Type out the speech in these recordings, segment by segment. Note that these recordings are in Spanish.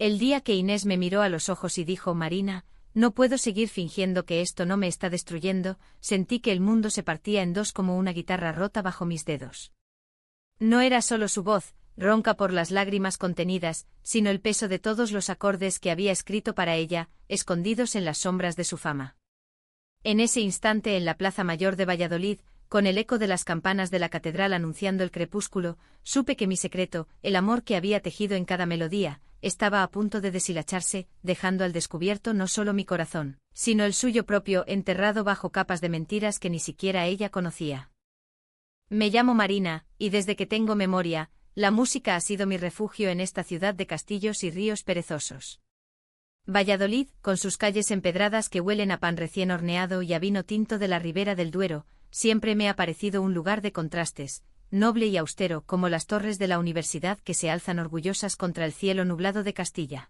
El día que Inés me miró a los ojos y dijo: Marina, no puedo seguir fingiendo que esto no me está destruyendo, sentí que el mundo se partía en dos como una guitarra rota bajo mis dedos. No era solo su voz, ronca por las lágrimas contenidas, sino el peso de todos los acordes que había escrito para ella, escondidos en las sombras de su fama. En ese instante, en la Plaza Mayor de Valladolid, con el eco de las campanas de la catedral anunciando el crepúsculo, supe que mi secreto, el amor que había tejido en cada melodía, estaba a punto de deshilacharse, dejando al descubierto no solo mi corazón, sino el suyo propio, enterrado bajo capas de mentiras que ni siquiera ella conocía. Me llamo Marina, y desde que tengo memoria, la música ha sido mi refugio en esta ciudad de castillos y ríos perezosos. Valladolid, con sus calles empedradas que huelen a pan recién horneado y a vino tinto de la ribera del Duero, siempre me ha parecido un lugar de contrastes, noble y austero como las torres de la universidad que se alzan orgullosas contra el cielo nublado de Castilla.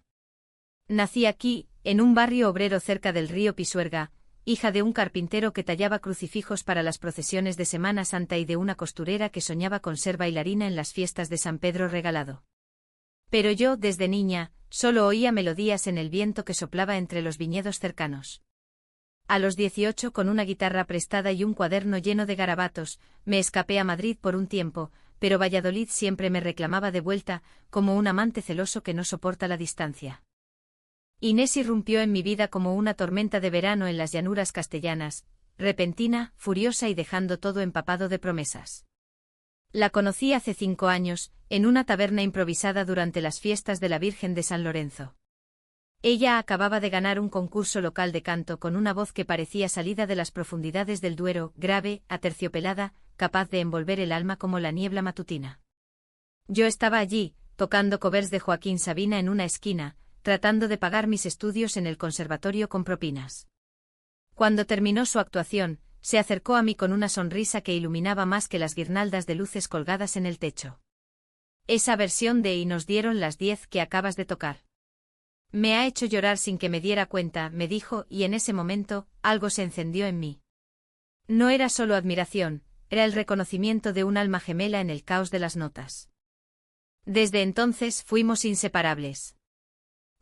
Nací aquí, en un barrio obrero cerca del río Pisuerga, hija de un carpintero que tallaba crucifijos para las procesiones de Semana Santa y de una costurera que soñaba con ser bailarina en las fiestas de San Pedro Regalado. Pero yo, desde niña, solo oía melodías en el viento que soplaba entre los viñedos cercanos. A los 18, con una guitarra prestada y un cuaderno lleno de garabatos, me escapé a Madrid por un tiempo, pero Valladolid siempre me reclamaba de vuelta, como un amante celoso que no soporta la distancia. Inés irrumpió en mi vida como una tormenta de verano en las llanuras castellanas, repentina, furiosa y dejando todo empapado de promesas. La conocí hace 5 años, en una taberna improvisada durante las fiestas de la Virgen de San Lorenzo. Ella acababa de ganar un concurso local de canto con una voz que parecía salida de las profundidades del Duero, grave, aterciopelada, capaz de envolver el alma como la niebla matutina. Yo estaba allí, tocando covers de Joaquín Sabina en una esquina, tratando de pagar mis estudios en el conservatorio con propinas. Cuando terminó su actuación, se acercó a mí con una sonrisa que iluminaba más que las guirnaldas de luces colgadas en el techo. Esa versión de "Y nos dieron las 10 que acabas de tocar. Me ha hecho llorar sin que me diera cuenta", me dijo, y en ese momento, algo se encendió en mí. No era solo admiración, era el reconocimiento de un alma gemela en el caos de las notas. Desde entonces fuimos inseparables.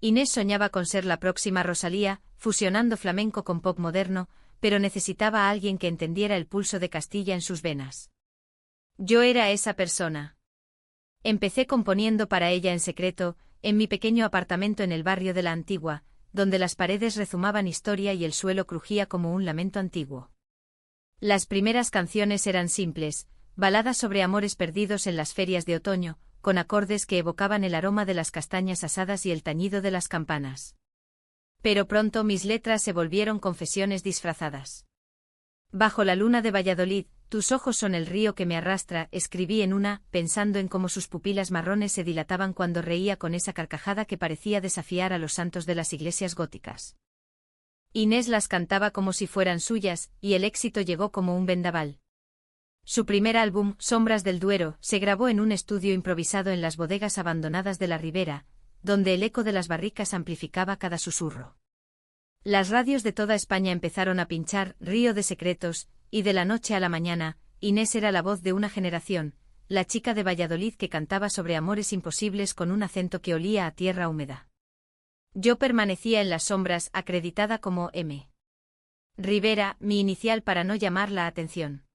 Inés soñaba con ser la próxima Rosalía, fusionando flamenco con pop moderno, pero necesitaba a alguien que entendiera el pulso de Castilla en sus venas. Yo era esa persona. Empecé componiendo para ella en secreto, en mi pequeño apartamento en el barrio de la Antigua, donde las paredes rezumaban historia y el suelo crujía como un lamento antiguo. Las primeras canciones eran simples, baladas sobre amores perdidos en las ferias de otoño, con acordes que evocaban el aroma de las castañas asadas y el tañido de las campanas. Pero pronto mis letras se volvieron confesiones disfrazadas. Bajo la luna de Valladolid, tus ojos son el río que me arrastra, escribí en una, pensando en cómo sus pupilas marrones se dilataban cuando reía con esa carcajada que parecía desafiar a los santos de las iglesias góticas. Inés las cantaba como si fueran suyas, y el éxito llegó como un vendaval. Su primer álbum, Sombras del Duero, se grabó en un estudio improvisado en las bodegas abandonadas de la ribera, donde el eco de las barricas amplificaba cada susurro. Las radios de toda España empezaron a pinchar Río de Secretos, y de la noche a la mañana, Inés era la voz de una generación, la chica de Valladolid que cantaba sobre amores imposibles con un acento que olía a tierra húmeda. Yo permanecía en las sombras, acreditada como M. Rivera, mi inicial para no llamar la atención.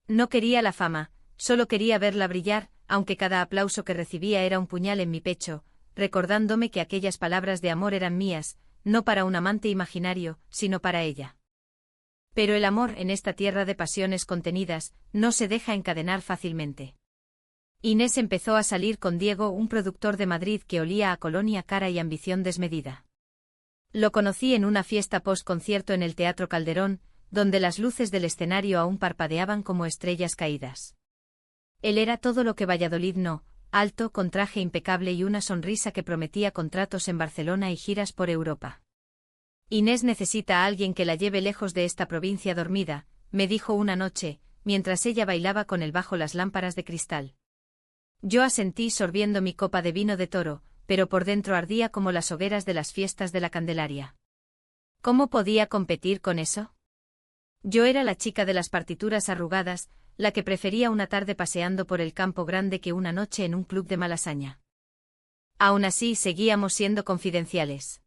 No quería la fama, solo quería verla brillar, aunque cada aplauso que recibía era un puñal en mi pecho, recordándome que aquellas palabras de amor eran mías, no para un amante imaginario, sino para ella. Pero el amor en esta tierra de pasiones contenidas, no se deja encadenar fácilmente. Inés empezó a salir con Diego, un productor de Madrid que olía a colonia cara y ambición desmedida. Lo conocí en una fiesta post-concierto en el Teatro Calderón, donde las luces del escenario aún parpadeaban como estrellas caídas. Él era todo lo que Valladolid no, alto, con traje impecable y una sonrisa que prometía contratos en Barcelona y giras por Europa. Inés necesita a alguien que la lleve lejos de esta provincia dormida, me dijo una noche, mientras ella bailaba con él bajo las lámparas de cristal. Yo asentí sorbiendo mi copa de vino de toro, pero por dentro ardía como las hogueras de las fiestas de la Candelaria. ¿Cómo podía competir con eso? Yo era la chica de las partituras arrugadas, la que prefería una tarde paseando por el Campo Grande que una noche en un club de Malasaña. Aún así, seguíamos siendo confidenciales.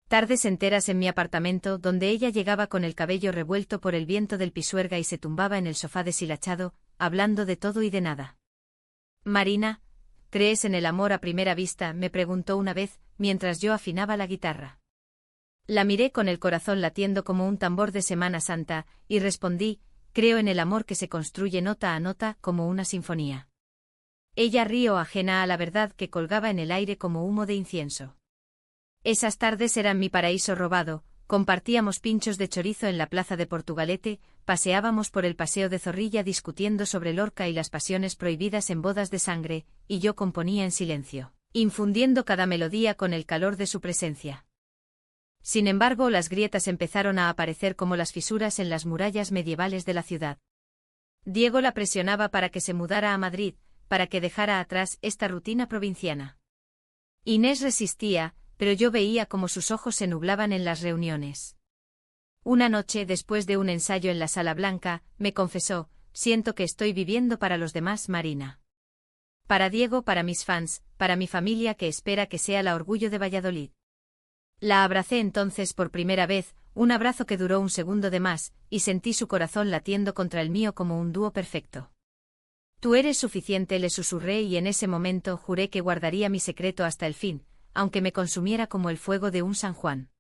Tardes enteras en mi apartamento, donde ella llegaba con el cabello revuelto por el viento del Pisuerga y se tumbaba en el sofá deshilachado, hablando de todo y de nada. Marina, ¿crees en el amor a primera vista?, me preguntó una vez, mientras yo afinaba la guitarra. La miré con el corazón latiendo como un tambor de Semana Santa, y respondí, creo en el amor que se construye nota a nota como una sinfonía. Ella rió, ajena a la verdad que colgaba en el aire como humo de incienso. Esas tardes eran mi paraíso robado, compartíamos pinchos de chorizo en la plaza de Portugalete, paseábamos por el paseo de Zorrilla discutiendo sobre Lorca y las pasiones prohibidas en Bodas de Sangre, y yo componía en silencio, infundiendo cada melodía con el calor de su presencia. Sin embargo, las grietas empezaron a aparecer como las fisuras en las murallas medievales de la ciudad. Diego la presionaba para que se mudara a Madrid, para que dejara atrás esta rutina provinciana. Inés resistía, pero yo veía cómo sus ojos se nublaban en las reuniones. Una noche, después de un ensayo en la Sala Blanca, me confesó, siento que estoy viviendo para los demás, Marina. Para Diego, para mis fans, para mi familia que espera que sea la orgullo de Valladolid. La abracé entonces por primera vez, un abrazo que duró un segundo de más, y sentí su corazón latiendo contra el mío como un dúo perfecto. Tú eres suficiente, le susurré, y en ese momento juré que guardaría mi secreto hasta el fin, aunque me consumiera como el fuego de un San Juan.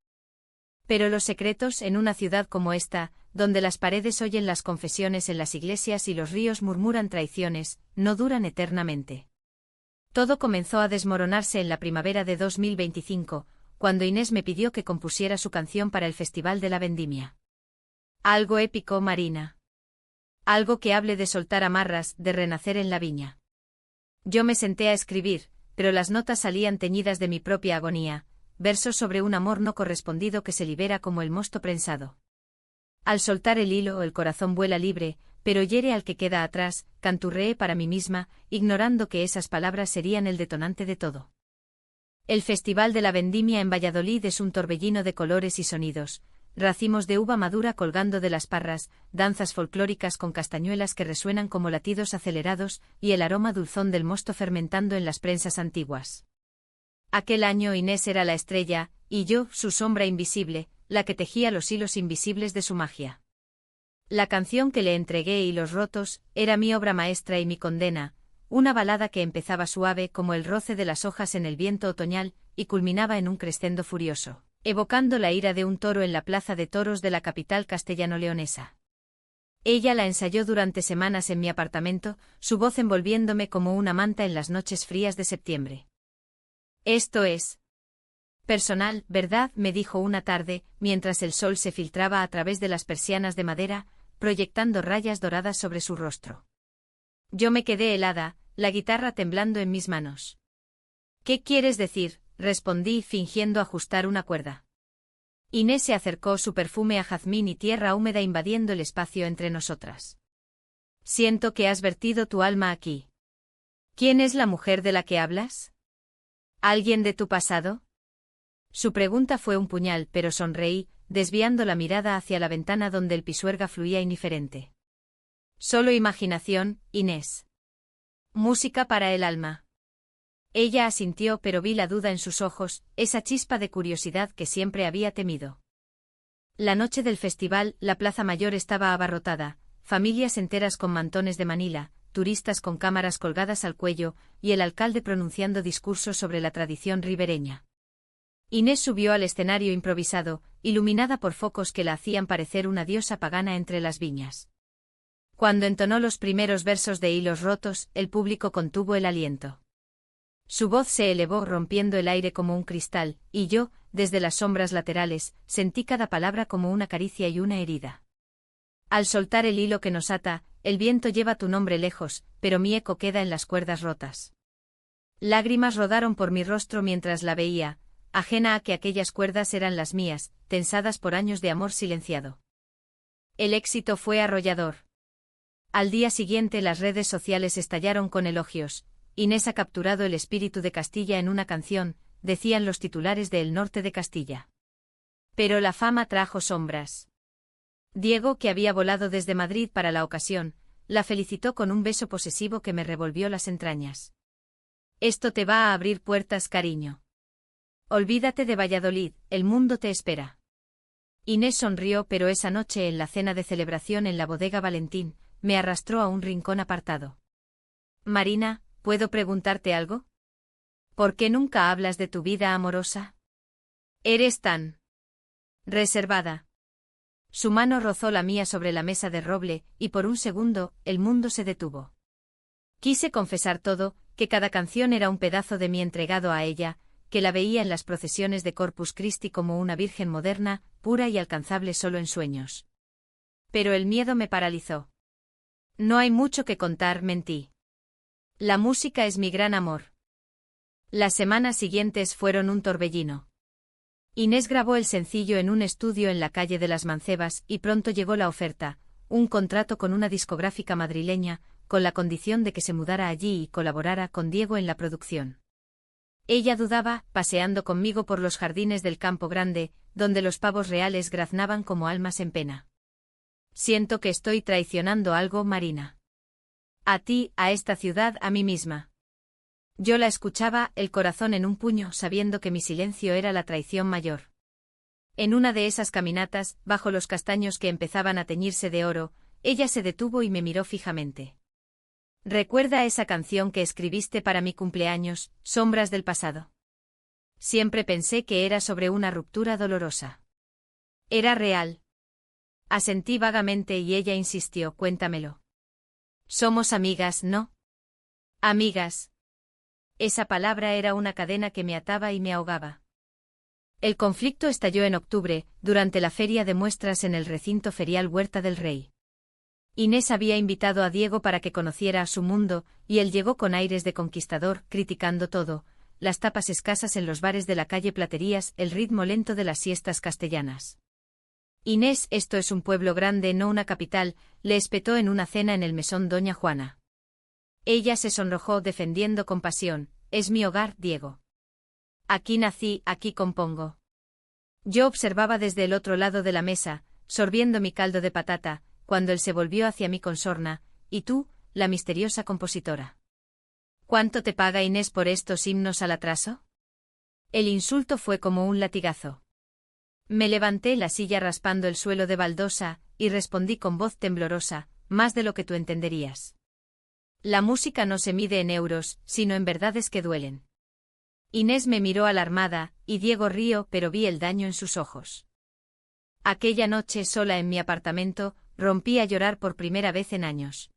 Pero los secretos, en una ciudad como esta, donde las paredes oyen las confesiones en las iglesias y los ríos murmuran traiciones, no duran eternamente. Todo comenzó a desmoronarse en la primavera de 2025, cuando Inés me pidió que compusiera su canción para el Festival de la Vendimia. Algo épico, Marina. Algo que hable de soltar amarras, de renacer en la viña. Yo me senté a escribir, pero las notas salían teñidas de mi propia agonía, versos sobre un amor no correspondido que se libera como el mosto prensado. Al soltar el hilo, el corazón vuela libre, pero hiere al que queda atrás, canturreé para mí misma, ignorando que esas palabras serían el detonante de todo. El Festival de la Vendimia en Valladolid es un torbellino de colores y sonidos, racimos de uva madura colgando de las parras, danzas folclóricas con castañuelas que resuenan como latidos acelerados y el aroma dulzón del mosto fermentando en las prensas antiguas. Aquel año Inés era la estrella, y yo, su sombra invisible, la que tejía los hilos invisibles de su magia. La canción que le entregué, Hilos rotos, era mi obra maestra y mi condena, una balada que empezaba suave como el roce de las hojas en el viento otoñal y culminaba en un crescendo furioso, evocando la ira de un toro en la plaza de toros de la capital castellano-leonesa. Ella la ensayó durante semanas en mi apartamento, su voz envolviéndome como una manta en las noches frías de septiembre. Esto es personal, ¿verdad?, me dijo una tarde, mientras el sol se filtraba a través de las persianas de madera, proyectando rayas doradas sobre su rostro. Yo me quedé helada, la guitarra temblando en mis manos. ¿Qué quieres decir?, respondí, fingiendo ajustar una cuerda. Inés se acercó, su perfume a jazmín y tierra húmeda invadiendo el espacio entre nosotras. Siento que has vertido tu alma aquí. ¿Quién es la mujer de la que hablas? ¿Alguien de tu pasado? Su pregunta fue un puñal, pero sonreí, desviando la mirada hacia la ventana donde el Pisuerga fluía indiferente. Solo imaginación, Inés. Música para el alma. Ella asintió, pero vi la duda en sus ojos, esa chispa de curiosidad que siempre había temido. La noche del festival, la Plaza Mayor estaba abarrotada, familias enteras con mantones de Manila, turistas con cámaras colgadas al cuello, y el alcalde pronunciando discursos sobre la tradición ribereña. Inés subió al escenario improvisado, iluminada por focos que la hacían parecer una diosa pagana entre las viñas. Cuando entonó los primeros versos de Hilos rotos, el público contuvo el aliento. Su voz se elevó rompiendo el aire como un cristal, y yo, desde las sombras laterales, sentí cada palabra como una caricia y una herida. Al soltar el hilo que nos ata, el viento lleva tu nombre lejos, pero mi eco queda en las cuerdas rotas. Lágrimas rodaron por mi rostro mientras la veía, ajena a que aquellas cuerdas eran las mías, tensadas por años de amor silenciado. El éxito fue arrollador. Al día siguiente las redes sociales estallaron con elogios. Inés ha capturado el espíritu de Castilla en una canción, decían los titulares de El Norte de Castilla. Pero la fama trajo sombras. Diego, que había volado desde Madrid para la ocasión, la felicitó con un beso posesivo que me revolvió las entrañas. Esto te va a abrir puertas, cariño. Olvídate de Valladolid, el mundo te espera. Inés sonrió, pero esa noche en la cena de celebración en la bodega Valentín, me arrastró a un rincón apartado. Marina, ¿puedo preguntarte algo? ¿Por qué nunca hablas de tu vida amorosa? Eres tan reservada. Su mano rozó la mía sobre la mesa de roble, y por un segundo, el mundo se detuvo. Quise confesar todo, que cada canción era un pedazo de mí entregado a ella, que la veía en las procesiones de Corpus Christi como una virgen moderna, pura y alcanzable solo en sueños. Pero el miedo me paralizó. No hay mucho que contar, mentí. La música es mi gran amor. Las semanas siguientes fueron un torbellino. Inés grabó el sencillo en un estudio en la calle de las Mancebas y pronto llegó la oferta, un contrato con una discográfica madrileña, con la condición de que se mudara allí y colaborara con Diego en la producción. Ella dudaba, paseando conmigo por los jardines del Campo Grande, donde los pavos reales graznaban como almas en pena. Siento que estoy traicionando algo, Marina. A ti, a esta ciudad, a mí misma. Yo la escuchaba, el corazón en un puño, sabiendo que mi silencio era la traición mayor. En una de esas caminatas, bajo los castaños que empezaban a teñirse de oro, ella se detuvo y me miró fijamente. ¿Recuerda esa canción que escribiste para mi cumpleaños, Sombras del pasado? Siempre pensé que era sobre una ruptura dolorosa. ¿Era real? Asentí vagamente y ella insistió, cuéntamelo. Somos amigas, ¿no? Amigas. Esa palabra era una cadena que me ataba y me ahogaba. El conflicto estalló en octubre, durante la feria de muestras en el recinto ferial Huerta del Rey. Inés había invitado a Diego para que conociera a su mundo, y él llegó con aires de conquistador, criticando todo, las tapas escasas en los bares de la calle Platerías, el ritmo lento de las siestas castellanas. Inés, esto es un pueblo grande, no una capital, le espetó en una cena en el mesón Doña Juana. Ella se sonrojó defendiendo con pasión, es mi hogar, Diego. Aquí nací, aquí compongo. Yo observaba desde el otro lado de la mesa, sorbiendo mi caldo de patata, cuando él se volvió hacia mí con sorna, y tú, la misteriosa compositora. ¿Cuánto te paga Inés por estos himnos al atraso? El insulto fue como un latigazo. Me levanté la silla raspando el suelo de baldosa, y respondí con voz temblorosa, más de lo que tú entenderías. La música no se mide en euros, sino en verdades que duelen. Inés me miró alarmada, y Diego rió, pero vi el daño en sus ojos. Aquella noche sola en mi apartamento, rompí a llorar por primera vez en años.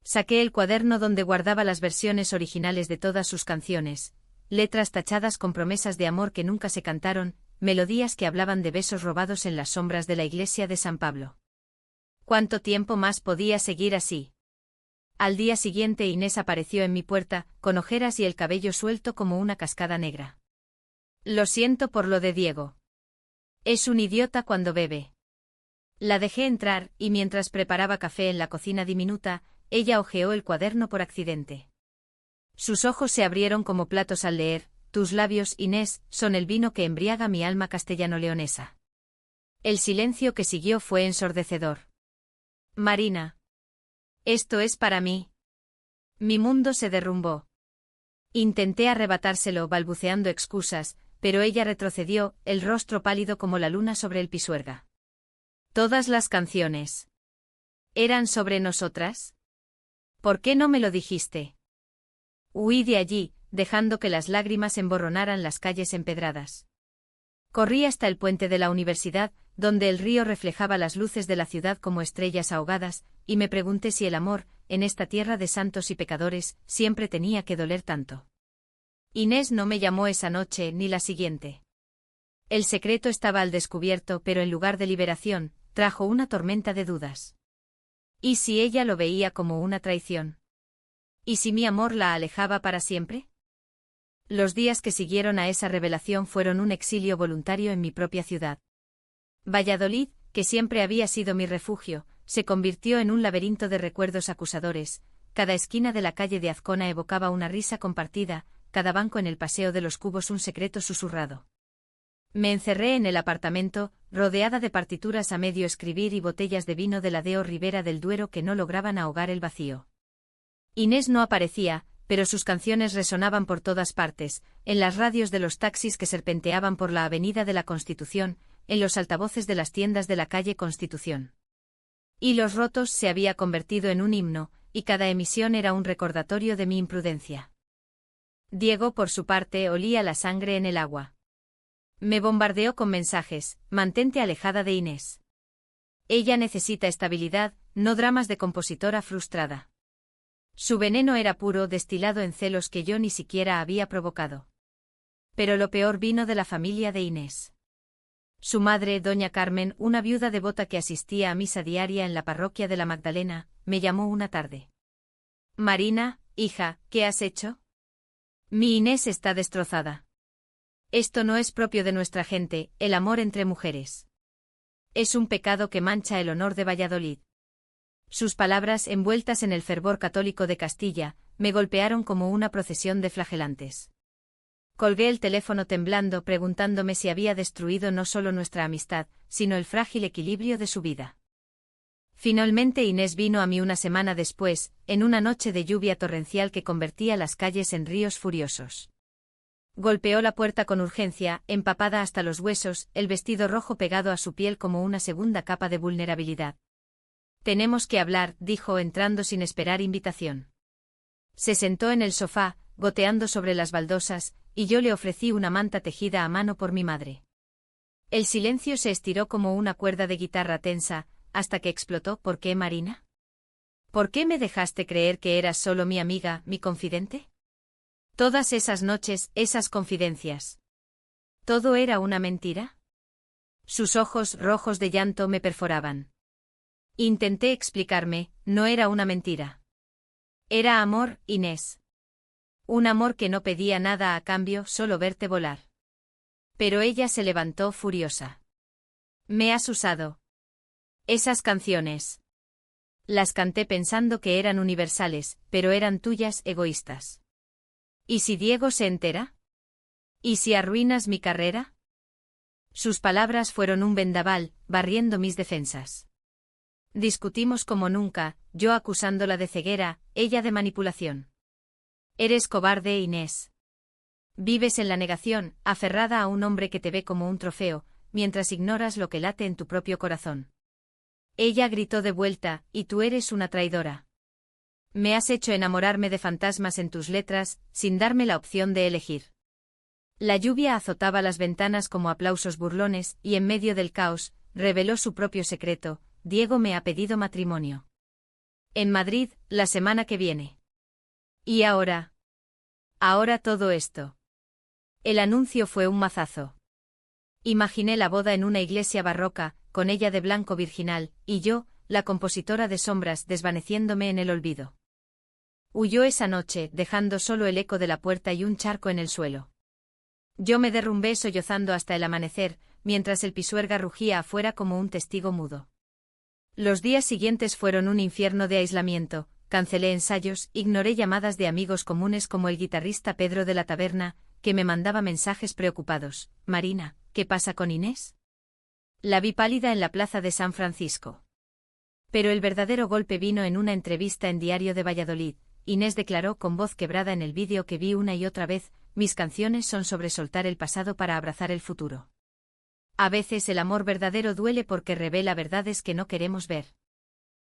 Saqué el cuaderno donde guardaba las versiones originales de todas sus canciones, letras tachadas con promesas de amor que nunca se cantaron, melodías que hablaban de besos robados en las sombras de la iglesia de San Pablo. ¿Cuánto tiempo más podía seguir así? Al día siguiente Inés apareció en mi puerta, con ojeras y el cabello suelto como una cascada negra. Lo siento por lo de Diego. Es un idiota cuando bebe. La dejé entrar, y mientras preparaba café en la cocina diminuta, ella hojeó el cuaderno por accidente. Sus ojos se abrieron como platos al leer, tus labios, Inés, son el vino que embriaga mi alma castellano-leonesa. El silencio que siguió fue ensordecedor. Marina. Esto es para mí. Mi mundo se derrumbó. Intenté arrebatárselo balbuceando excusas, pero ella retrocedió, el rostro pálido como la luna sobre el Pisuerga. Todas las canciones. ¿Eran sobre nosotras? ¿Por qué no me lo dijiste? Huí de allí, dejando que las lágrimas emborronaran las calles empedradas. Corrí hasta el puente de la universidad, donde el río reflejaba las luces de la ciudad como estrellas ahogadas, y me pregunté si el amor, en esta tierra de santos y pecadores, siempre tenía que doler tanto. Inés no me llamó esa noche ni la siguiente. El secreto estaba al descubierto, pero en lugar de liberación, trajo una tormenta de dudas. ¿Y si ella lo veía como una traición? ¿Y si mi amor la alejaba para siempre? Los días que siguieron a esa revelación fueron un exilio voluntario en mi propia ciudad. Valladolid, que siempre había sido mi refugio, se convirtió en un laberinto de recuerdos acusadores, cada esquina de la calle de Azcona evocaba una risa compartida, cada banco en el Paseo de los Cubos un secreto susurrado. Me encerré en el apartamento, rodeada de partituras a medio escribir y botellas de vino de la Deo Ribera del Duero que no lograban ahogar el vacío. Inés no aparecía, pero sus canciones resonaban por todas partes, en las radios de los taxis que serpenteaban por la Avenida de la Constitución, en los altavoces de las tiendas de la calle Constitución. Hilos Rotos se había convertido en un himno, y cada emisión era un recordatorio de mi imprudencia. Diego, por su parte, olía la sangre en el agua. Me bombardeó con mensajes: mantente alejada de Inés. Ella necesita estabilidad, no dramas de compositora frustrada. Su veneno era puro, destilado en celos que yo ni siquiera había provocado. Pero lo peor vino de la familia de Inés. Su madre, doña Carmen, una viuda devota que asistía a misa diaria en la parroquia de la Magdalena, me llamó una tarde. Marina, hija, ¿qué has hecho? Mi Inés está destrozada. Esto no es propio de nuestra gente, el amor entre mujeres. Es un pecado que mancha el honor de Valladolid. Sus palabras, envueltas en el fervor católico de Castilla, me golpearon como una procesión de flagelantes. Colgué el teléfono temblando, preguntándome si había destruido no solo nuestra amistad, sino el frágil equilibrio de su vida. Finalmente Inés vino a mí una semana después, en una noche de lluvia torrencial que convertía las calles en ríos furiosos. Golpeó la puerta con urgencia, empapada hasta los huesos, el vestido rojo pegado a su piel como una segunda capa de vulnerabilidad. Tenemos que hablar, dijo entrando sin esperar invitación. Se sentó en el sofá, goteando sobre las baldosas, y yo le ofrecí una manta tejida a mano por mi madre. El silencio se estiró como una cuerda de guitarra tensa, hasta que explotó. ¿Por qué, Marina? ¿Por qué me dejaste creer que eras solo mi amiga, mi confidente? Todas esas noches, esas confidencias. ¿Todo era una mentira? Sus ojos rojos de llanto me perforaban. Intenté explicarme, no era una mentira. Era amor, Inés. Un amor que no pedía nada a cambio, solo verte volar. Pero ella se levantó furiosa. Me has usado. Esas canciones. Las canté pensando que eran universales, pero eran tuyas, egoístas. ¿Y si Diego se entera? ¿Y si arruinas mi carrera? Sus palabras fueron un vendaval, barriendo mis defensas. Discutimos como nunca, yo acusándola de ceguera, ella de manipulación. Eres cobarde, Inés. Vives en la negación, aferrada a un hombre que te ve como un trofeo, mientras ignoras lo que late en tu propio corazón. Ella gritó de vuelta: y tú eres una traidora. Me has hecho enamorarme de fantasmas en tus letras, sin darme la opción de elegir. La lluvia azotaba las ventanas como aplausos burlones, y en medio del caos, reveló su propio secreto: Diego me ha pedido matrimonio. En Madrid, la semana que viene. ¿Y ahora? Ahora todo esto. El anuncio fue un mazazo. Imaginé la boda en una iglesia barroca, con ella de blanco virginal, y yo, la compositora de sombras, desvaneciéndome en el olvido. Huyó esa noche, dejando solo el eco de la puerta y un charco en el suelo. Yo me derrumbé sollozando hasta el amanecer, mientras el Pisuerga rugía afuera como un testigo mudo. Los días siguientes fueron un infierno de aislamiento. Cancelé ensayos, ignoré llamadas de amigos comunes como el guitarrista Pedro de la Taberna, que me mandaba mensajes preocupados: Marina, ¿qué pasa con Inés? La vi pálida en la plaza de San Francisco. Pero el verdadero golpe vino en una entrevista en Diario de Valladolid. Inés declaró con voz quebrada en el vídeo que vi una y otra vez: mis canciones son sobre soltar el pasado para abrazar el futuro. A veces el amor verdadero duele porque revela verdades que no queremos ver.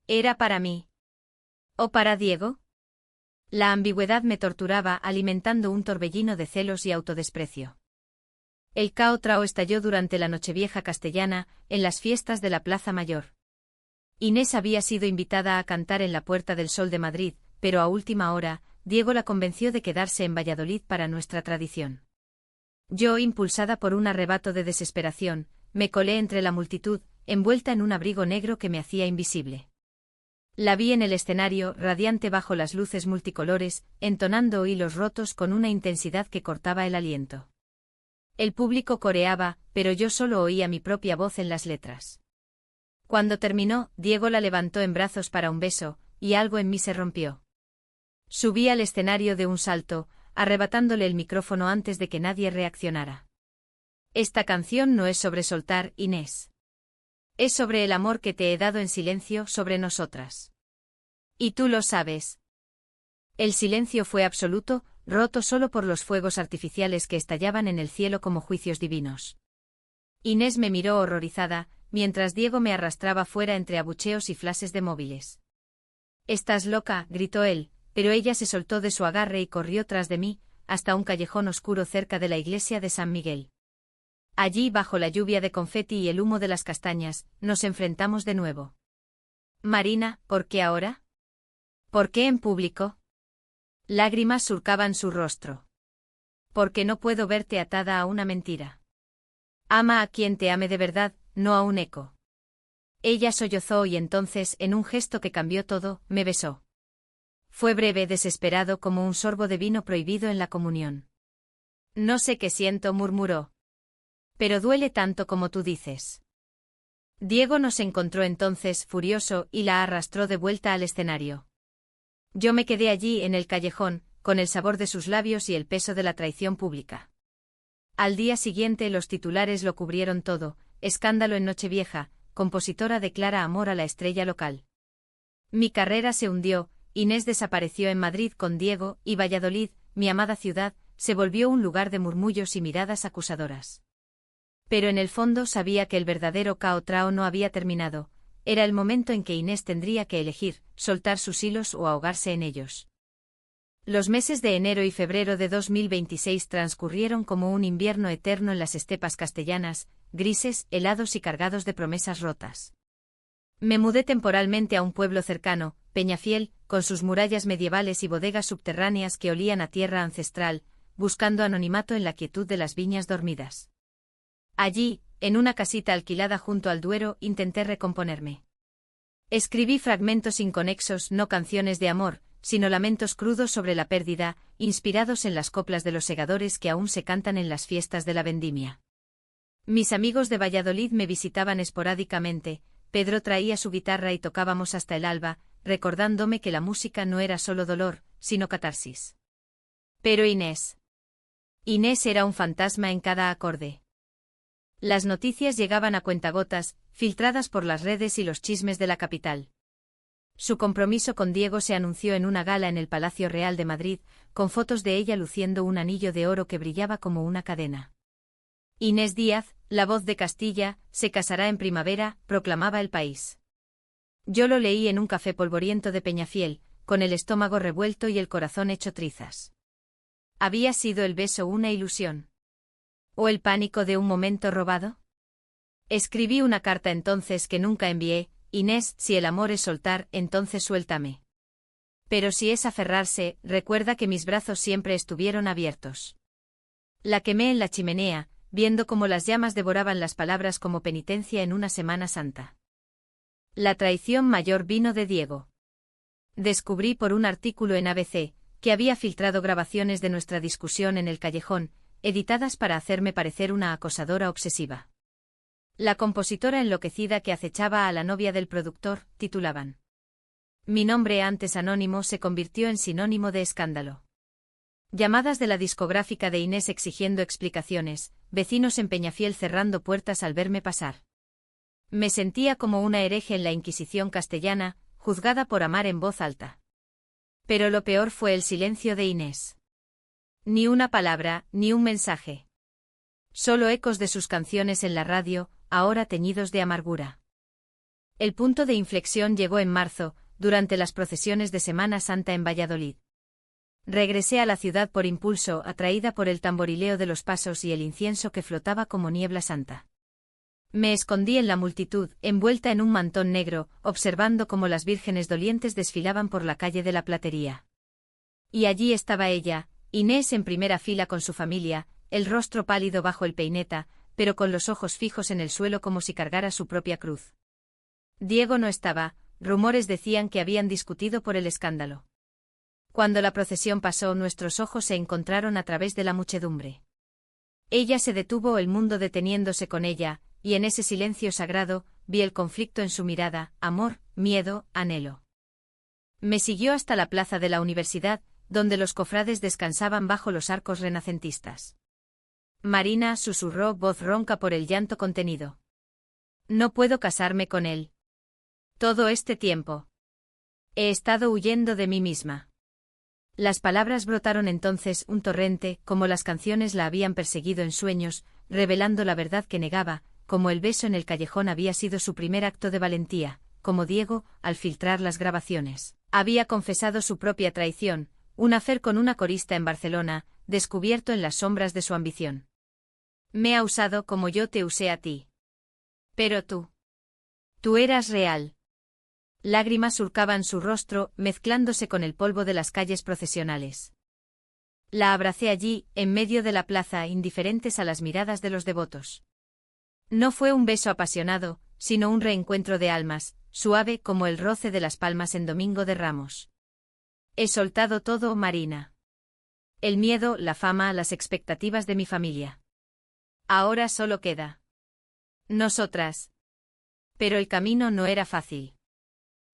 ¿Era para mí? ¿O para Diego? La ambigüedad me torturaba, alimentando un torbellino de celos y autodesprecio. El caotrao estalló durante la Nochevieja castellana, en las fiestas de la Plaza Mayor. Inés había sido invitada a cantar en la Puerta del Sol de Madrid, pero a última hora, Diego la convenció de quedarse en Valladolid para nuestra tradición. Yo, impulsada por un arrebato de desesperación, me colé entre la multitud, envuelta en un abrigo negro que me hacía invisible. La vi en el escenario, radiante bajo las luces multicolores, entonando Hilos Rotos con una intensidad que cortaba el aliento. El público coreaba, pero yo solo oía mi propia voz en las letras. Cuando terminó, Diego la levantó en brazos para un beso, y algo en mí se rompió. Subí al escenario de un salto, arrebatándole el micrófono antes de que nadie reaccionara. Esta canción no es sobre soltar, Inés. Es sobre el amor que te he dado en silencio, sobre nosotras. Y tú lo sabes. El silencio fue absoluto, roto solo por los fuegos artificiales que estallaban en el cielo como juicios divinos. Inés me miró horrorizada, mientras Diego me arrastraba fuera entre abucheos y flashes de móviles. «Estás loca», gritó él, pero ella se soltó de su agarre y corrió tras de mí, hasta un callejón oscuro cerca de la iglesia de San Miguel. Allí, bajo la lluvia de confeti y el humo de las castañas, nos enfrentamos de nuevo. «Marina, ¿por qué ahora? ¿Por qué en público?» Lágrimas surcaban su rostro. «Porque no puedo verte atada a una mentira. Ama a quien te ame de verdad, no a un eco». Ella sollozó y entonces, en un gesto que cambió todo, me besó. Fue breve, desesperado como un sorbo de vino prohibido en la comunión. «No sé qué siento», murmuró. «Pero duele tanto como tú dices». Diego nos encontró entonces, furioso, y la arrastró de vuelta al escenario. Yo me quedé allí en el callejón, con el sabor de sus labios y el peso de la traición pública. Al día siguiente los titulares lo cubrieron todo: escándalo en Nochevieja, compositora declara amor a la estrella local. Mi carrera se hundió, Inés desapareció en Madrid con Diego, y Valladolid, mi amada ciudad, se volvió un lugar de murmullos y miradas acusadoras. Pero en el fondo sabía que el verdadero caotrao no había terminado. Era el momento en que Inés tendría que elegir, soltar sus hilos o ahogarse en ellos. Los meses de enero y febrero de 2026 transcurrieron como un invierno eterno en las estepas castellanas, grises, helados y cargados de promesas rotas. Me mudé temporalmente a un pueblo cercano, Peñafiel, con sus murallas medievales y bodegas subterráneas que olían a tierra ancestral, buscando anonimato en la quietud de las viñas dormidas. Allí, en una casita alquilada junto al Duero, intenté recomponerme. Escribí fragmentos inconexos, no canciones de amor, sino lamentos crudos sobre la pérdida, inspirados en las coplas de los segadores que aún se cantan en las fiestas de la vendimia. Mis amigos de Valladolid me visitaban esporádicamente. Pedro traía su guitarra y tocábamos hasta el alba, recordándome que la música no era solo dolor, sino catarsis. Pero Inés. Inés era un fantasma en cada acorde. Las noticias llegaban a cuentagotas, filtradas por las redes y los chismes de la capital. Su compromiso con Diego se anunció en una gala en el Palacio Real de Madrid, con fotos de ella luciendo un anillo de oro que brillaba como una cadena. Inés Díaz, la voz de Castilla, se casará en primavera, proclamaba El País. Yo lo leí en un café polvoriento de Peñafiel, con el estómago revuelto y el corazón hecho trizas. ¿Había sido el beso una ilusión? ¿O el pánico de un momento robado? Escribí una carta entonces que nunca envié: Inés, si el amor es soltar, entonces suéltame. Pero si es aferrarse, recuerda que mis brazos siempre estuvieron abiertos. La quemé en la chimenea, viendo cómo las llamas devoraban las palabras como penitencia en una Semana Santa. La traición mayor vino de Diego. Descubrí por un artículo en ABC, que había filtrado grabaciones de nuestra discusión en el callejón, editadas para hacerme parecer una acosadora obsesiva. La compositora enloquecida que acechaba a la novia del productor, titulaban. Mi nombre, antes anónimo, se convirtió en sinónimo de escándalo. Llamadas de la discográfica de Inés exigiendo explicaciones, vecinos en Peñafiel cerrando puertas al verme pasar. Me sentía como una hereje en la Inquisición castellana, juzgada por amar en voz alta. Pero lo peor fue el silencio de Inés. Ni una palabra, ni un mensaje. Solo ecos de sus canciones en la radio, ahora teñidos de amargura. El punto de inflexión llegó en marzo, durante las procesiones de Semana Santa en Valladolid. Regresé a la ciudad por impulso, atraída por el tamborileo de los pasos y el incienso que flotaba como niebla santa. Me escondí en la multitud, envuelta en un mantón negro, observando cómo las vírgenes dolientes desfilaban por la calle de la Platería. Y allí estaba ella, Inés, en primera fila con su familia, el rostro pálido bajo el peineta, pero con los ojos fijos en el suelo como si cargara su propia cruz. Diego no estaba, rumores decían que habían discutido por el escándalo. Cuando la procesión pasó, nuestros ojos se encontraron a través de la muchedumbre. Ella se detuvo, el mundo deteniéndose con ella, y en ese silencio sagrado, vi el conflicto en su mirada: amor, miedo, anhelo. Me siguió hasta la plaza de la universidad, donde los cofrades descansaban bajo los arcos renacentistas. Marina, susurró, voz ronca por el llanto contenido. No puedo casarme con él. Todo este tiempo he estado huyendo de mí misma. Las palabras brotaron entonces un torrente, como las canciones la habían perseguido en sueños, revelando la verdad que negaba, como el beso en el callejón había sido su primer acto de valentía, como Diego, al filtrar las grabaciones, había confesado su propia traición, un affair con una corista en Barcelona, descubierto en las sombras de su ambición. Me ha usado como yo te usé a ti. Pero tú eras real. Lágrimas surcaban su rostro, mezclándose con el polvo de las calles procesionales. La abracé allí, en medio de la plaza, indiferentes a las miradas de los devotos. No fue un beso apasionado, sino un reencuentro de almas, suave como el roce de las palmas en Domingo de Ramos. He soltado todo, Marina. El miedo, la fama, las expectativas de mi familia. Ahora solo queda nosotras. Pero el camino no era fácil.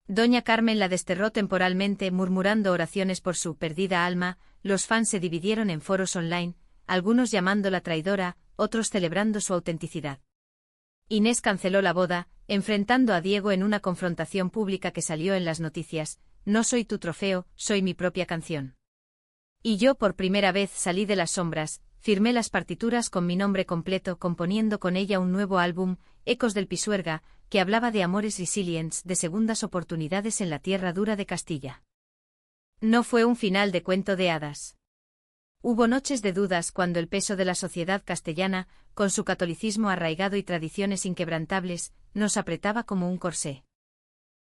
Doña Carmen la desterró temporalmente murmurando oraciones por su perdida alma, los fans se dividieron en foros online, algunos llamándola traidora, otros celebrando su autenticidad. Inés canceló la boda, enfrentando a Diego en una confrontación pública que salió en las noticias: no soy tu trofeo, soy mi propia canción. Y yo por primera vez salí de las sombras, firmé las partituras con mi nombre completo, componiendo con ella un nuevo álbum, Ecos del Pisuerga, que hablaba de amores resilients, de segundas oportunidades en la tierra dura de Castilla. No fue un final de cuento de hadas. Hubo noches de dudas cuando el peso de la sociedad castellana, con su catolicismo arraigado y tradiciones inquebrantables, nos apretaba como un corsé.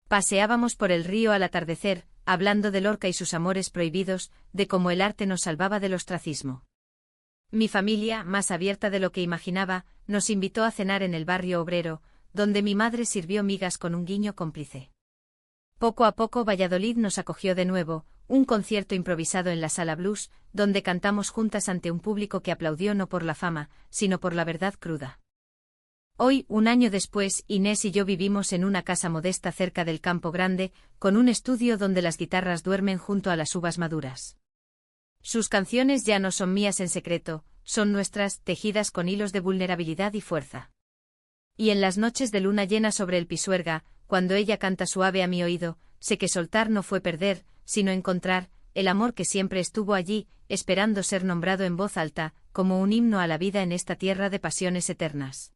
Paseábamos por el río al atardecer, hablando de Lorca y sus amores prohibidos, de cómo el arte nos salvaba del ostracismo. Mi familia, más abierta de lo que imaginaba, nos invitó a cenar en el barrio obrero, donde mi madre sirvió migas con un guiño cómplice. Poco a poco Valladolid nos acogió de nuevo, un concierto improvisado en la Sala Blues, donde cantamos juntas ante un público que aplaudió no por la fama, sino por la verdad cruda. Hoy, un año después, Inés y yo vivimos en una casa modesta cerca del Campo Grande, con un estudio donde las guitarras duermen junto a las uvas maduras. Sus canciones ya no son mías en secreto, son nuestras, tejidas con hilos de vulnerabilidad y fuerza. Y en las noches de luna llena sobre el Pisuerga, cuando ella canta suave a mi oído, sé que soltar no fue perder, sino encontrar, el amor que siempre estuvo allí, esperando ser nombrado en voz alta, como un himno a la vida en esta tierra de pasiones eternas.